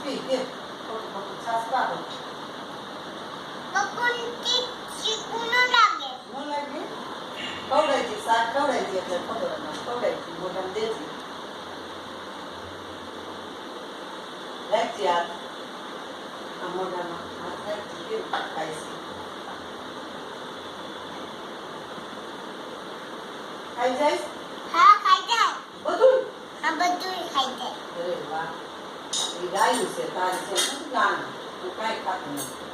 પી કે છાસ પાડો બકુંતી ચીકુ ન લાગે ન લાગે ખવડાઈ દી શાક ખવડાઈ દી એટલે ખબર ન ખવડાઈ દી મોઢામાં દેજી રાખજી આ મોઢામાં હાથ રાખજી કેવું ખાય છે ખાઈ જાય હા ખાઈ જાય બધું હા બધું ખાઈ જાય અરે વાહ એ ગાયું છે તારી છે શું નાનું હું કાંઈ ખાતું નથી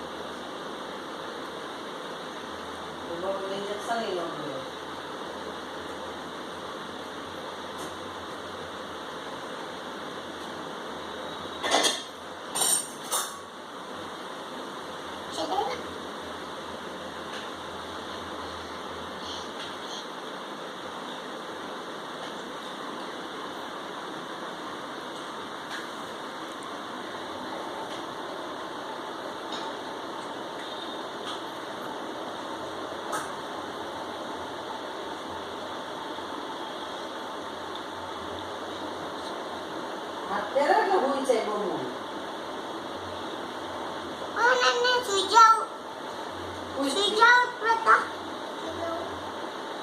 બરોબર ઇન્જેક્શન ય ન મળે અત્યારે એટલે હોય છે બહુ ઓનને સુઈ જાવ પ્રતા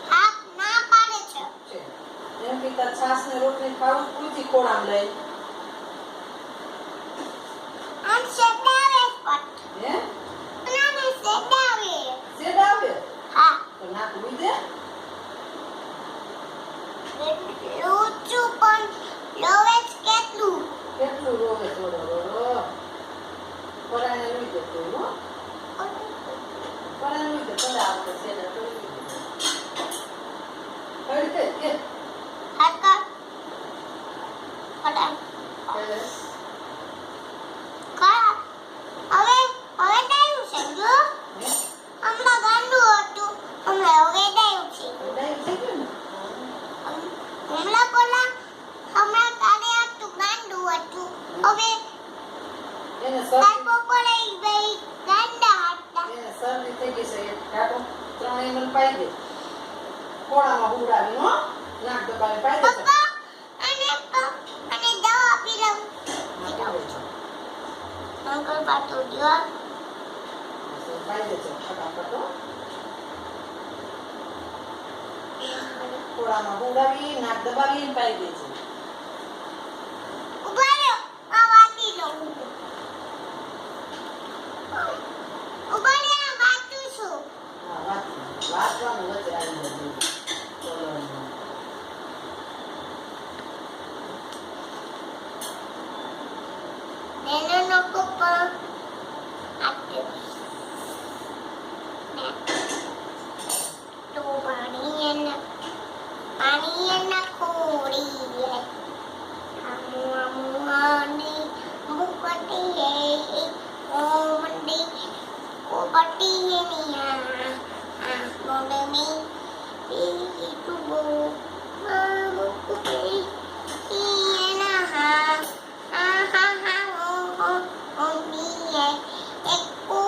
હાથ ના પાડે છે એમ કે તાર છાસ ને રોટલી ખાવું પૂછી કોણામ લઈ આમ સેડાવે પટ હે નાને સેડાવે સેડાવે હા તો નાક ઉઈ દે લોચું પણ લોવે કેટલું કેટલું રોવે થોડો પરાણે ઉઈ દે તો હો પરાણે ઉઈ દે પરા આપણે સેડા કરી દે કે હરકા કડા પહેલે કા હવે ડાયું છે જો હમણાં ગાંડું હતું હમણાં હવે ડાયું છે ઉડાઈ છે કે ને હમણાં કાલે હતું ગાંડું હતું હવે એને કાલ બપોરે ગઈ ગાંડા હતા એને શરદી થઈ ગઈ છે એક કાટો 3 ml પાઈ દે ખોળામાં હુડાવી હો નાક દબાવી પાઈ દે પપ્પા અને દવા આપી લઉં અંકલ પાટો દિયો પાઈ દે છે ફટાફટ હો ખોળામાં હુડાવી નાક દબાવી પાઈ દે છે ઉભા રહ્યો આ વાટી લઉં ઉભા રહ્યો વાટું છું હા વાંચવાનું વચ્ચે આવી જાય ચલો નેનો પપ્પા આપ્યો ને તો પાણી એના ખોડી આમુઆની બુકટી ઓ મંડી ઓ પટી નિયા આ મોડમી એ તુબો આ બુકટી એના હા ઓ મીએ એકુ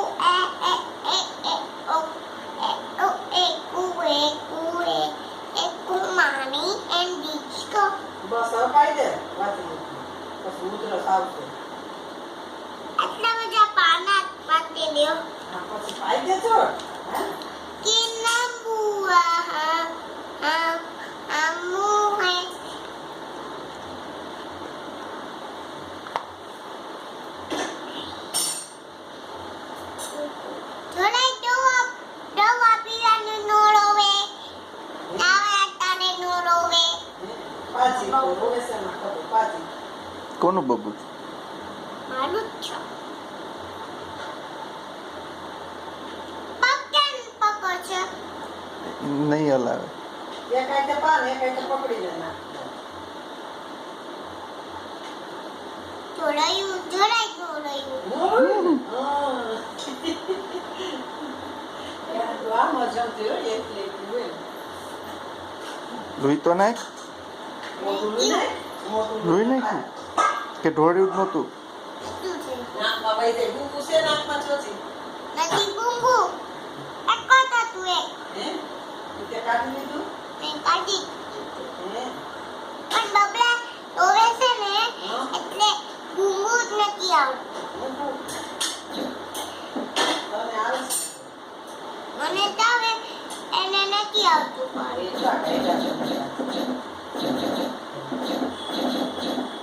એકુ માની એન્ડ ડિસ્કો બસ હવે પાઈ દે વાંચી પછી ઉધરસ આવશે આટલા બધા પાના વાટી લ્યો હા પછી પાઈ દે છો હે કિના બુઆ હા આમુ હે થોડા દવા પીવાનું નો રોવે નાવા તારે નો રોવે પાછી તો રોવે છે ને ખબર પાછી કોનું બબુ મારું જ છે પકડ છે નહીં હલાવે એક આઈતે પાન એક આઈતે પકડી લે ના જોડાયું જોડાયું હા યાર તો આ મજા થયો એટલે હોય લોહી તો નાખ મોટું નહીં મોટું લોહી નાખ્યું કે ઢોળ્યું જ નહોતું નાકમાં વહી જાય ગુંગુ છે નાકમાં ચોચી નથી ગુંગુ એક તો તું એક હે તે કાઢી લીધું મેં કાઢી હે પણ બબલા રોવે છે ને એટલે ગુંગુ જ નથી આવડતું. તને આવડે? મને તો આવે એને નથી આવતું પણ. એ તો આ કાયદા છે.